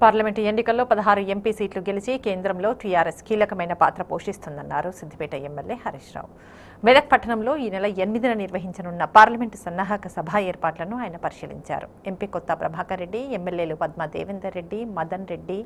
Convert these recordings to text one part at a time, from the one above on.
Parliament ఎన్నికల్లో 16 MP సీట్లు గెలిచి కేంద్రంలో టీఆర్ఎస్ కీలకమైన పాత్ర పోషిస్తుందన్నారు సిద్దిపేట ఎమ్మెల్యే హరీష్ రావు. మెదక్ పట్టణంలో ఈ నెల 8న నిర్వహించనున్న పార్లమెంటు సన్నాహక సభ ఏర్పాట్లను ఆయన పరిశీలించారు. ఎంపీ కొత్త ప్రభాకర్ రెడ్డి, ఎమ్మెల్యేలు పద్మా దేవేందర్ రెడ్డి, మదన్ రెడ్డి,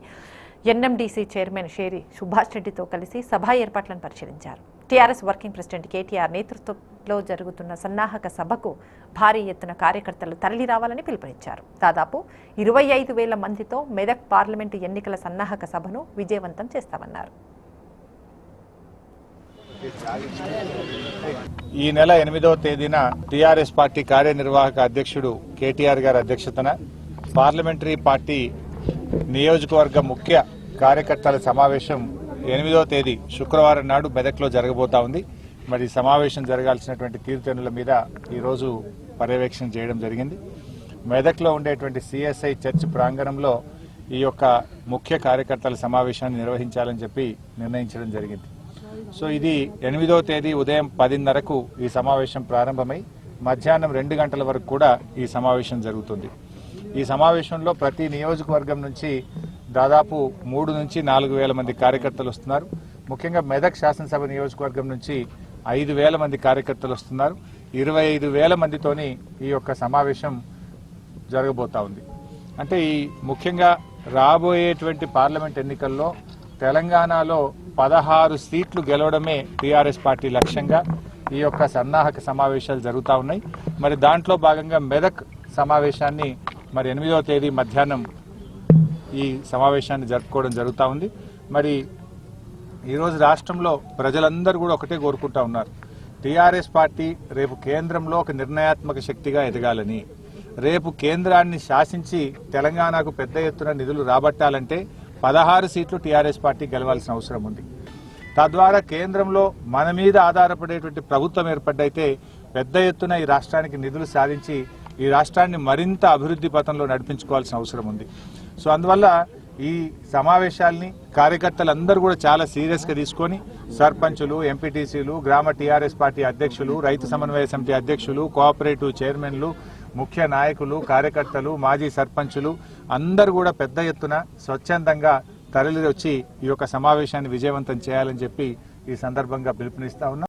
ఎన్ఎండీసీ చైర్మన్ షేరి సుభాష్ రెడ్డితో కలిసి సభ ఏర్పాట్లను పరిశీలించారు. టీఆర్ఎస్ వర్కింగ్ ప్రెసిడెంట్ కేటీఆర్ నేతృత్వంలో జరుగుతున్న సన్నాహక సభకు భారీ ఎత్తున కార్యకర్తలు తరలి రావాలని పిలుపునిచ్చారు. దాదాపు 25,000 మందితో మెదక్ పార్లమెంటు ఎన్నికల సన్నాహక సభను విజయవంతం చేస్తామన్నారు. ఈ నెల 8వ తేదీన టీఆర్ఎస్ పార్టీ కార్యనిర్వాహక అధ్యక్షుడు కేటీఆర్ గారి అధ్యక్షతన పార్లమెంటరీ పార్టీ నియోజకవర్గ ముఖ్య కార్యకర్తల సమావేశం 8వ తేదీ శుక్రవారం నాడు మెదక్లో జరగబోతా ఉంది. మరి సమావేశం జరగాల్సినటువంటి తీరుతెన్నుల మీద ఈరోజు పర్యవేక్షణ చేయడం జరిగింది. మెదక్లో ఉండేటువంటి సిఎస్ఐ చర్చ్ ప్రాంగణంలో ఈ యొక్క ముఖ్య కార్యకర్తల సమావేశాన్ని నిర్వహించాలని చెప్పి నిర్ణయించడం జరిగింది. సో ఇది 8వ తేదీ ఉదయం 10:30కు ఈ సమావేశం ప్రారంభమై మధ్యాహ్నం 2 గంటల వరకు కూడా ఈ సమావేశం జరుగుతుంది. ఈ సమావేశంలో ప్రతి నియోజకవర్గం నుంచి దాదాపు 3 నుంచి 4,000 మంది కార్యకర్తలు వస్తున్నారు. ముఖ్యంగా మెదక్ శాసనసభ నియోజకవర్గం నుంచి 5,000 మంది కార్యకర్తలు వస్తున్నారు. 25,000 మందితోని ఈ యొక్క సమావేశం జరగబోతా ఉంది. అంటే ఈ ముఖ్యంగా రాబోయేటువంటి పార్లమెంట్ ఎన్నికల్లో తెలంగాణలో 16 సీట్లు గెలవడమే టీఆర్ఎస్ పార్టీ లక్ష్యంగా ఈ యొక్క సన్నాహక సమావేశాలు జరుగుతూ ఉన్నాయి. మరి దాంట్లో భాగంగా మెదక్ సమావేశాన్ని మరి 8వ తేదీ మధ్యాహ్నం ఈ సమావేశాన్ని జరుపుకోవడం జరుగుతూ ఉంది. మరి ఈరోజు రాష్ట్రంలో ప్రజలందరూ కూడా ఒకటే కోరుకుంటా ఉన్నారు. టీఆర్ఎస్ పార్టీ రేపు కేంద్రంలో ఒక నిర్ణయాత్మక శక్తిగా ఎదగాలని, రేపు కేంద్రాన్ని శాసించి తెలంగాణకు పెద్ద ఎత్తున నిధులు రాబట్టాలంటే 16 సీట్లు టీఆర్ఎస్ పార్టీ గెలవాల్సిన అవసరం ఉంది. తద్వారా కేంద్రంలో మన మీద ఆధారపడేటువంటి ప్రభుత్వం ఏర్పడ్డైతే పెద్ద ఎత్తున ఈ రాష్ట్రానికి నిధులు సాధించి ఈ రాష్ట్రాన్ని మరింత అభివృద్ధి పథంలో నడిపించుకోవాల్సిన అవసరం ఉంది. సో అందువల్ల ఈ సమావేశాల్ని కార్యకర్తలందరూ కూడా చాలా సీరియస్గా తీసుకొని సర్పంచులు, ఎంపీటీసీలు, గ్రామ టీఆర్ఎస్ పార్టీ అధ్యక్షులు, రైతు సమన్వయ సమితి అధ్యక్షులు, కోఆపరేటివ్ చైర్మన్లు, ముఖ్య నాయకులు, కార్యకర్తలు, మాజీ సర్పంచులు అందరూ కూడా పెద్ద ఎత్తున స్వచ్ఛందంగా తరలి వచ్చి ఈ యొక్క సమావేశాన్ని విజయవంతం చేయాలని చెప్పి ఈ సందర్భంగా పిలుపునిస్తా ఉన్నాం.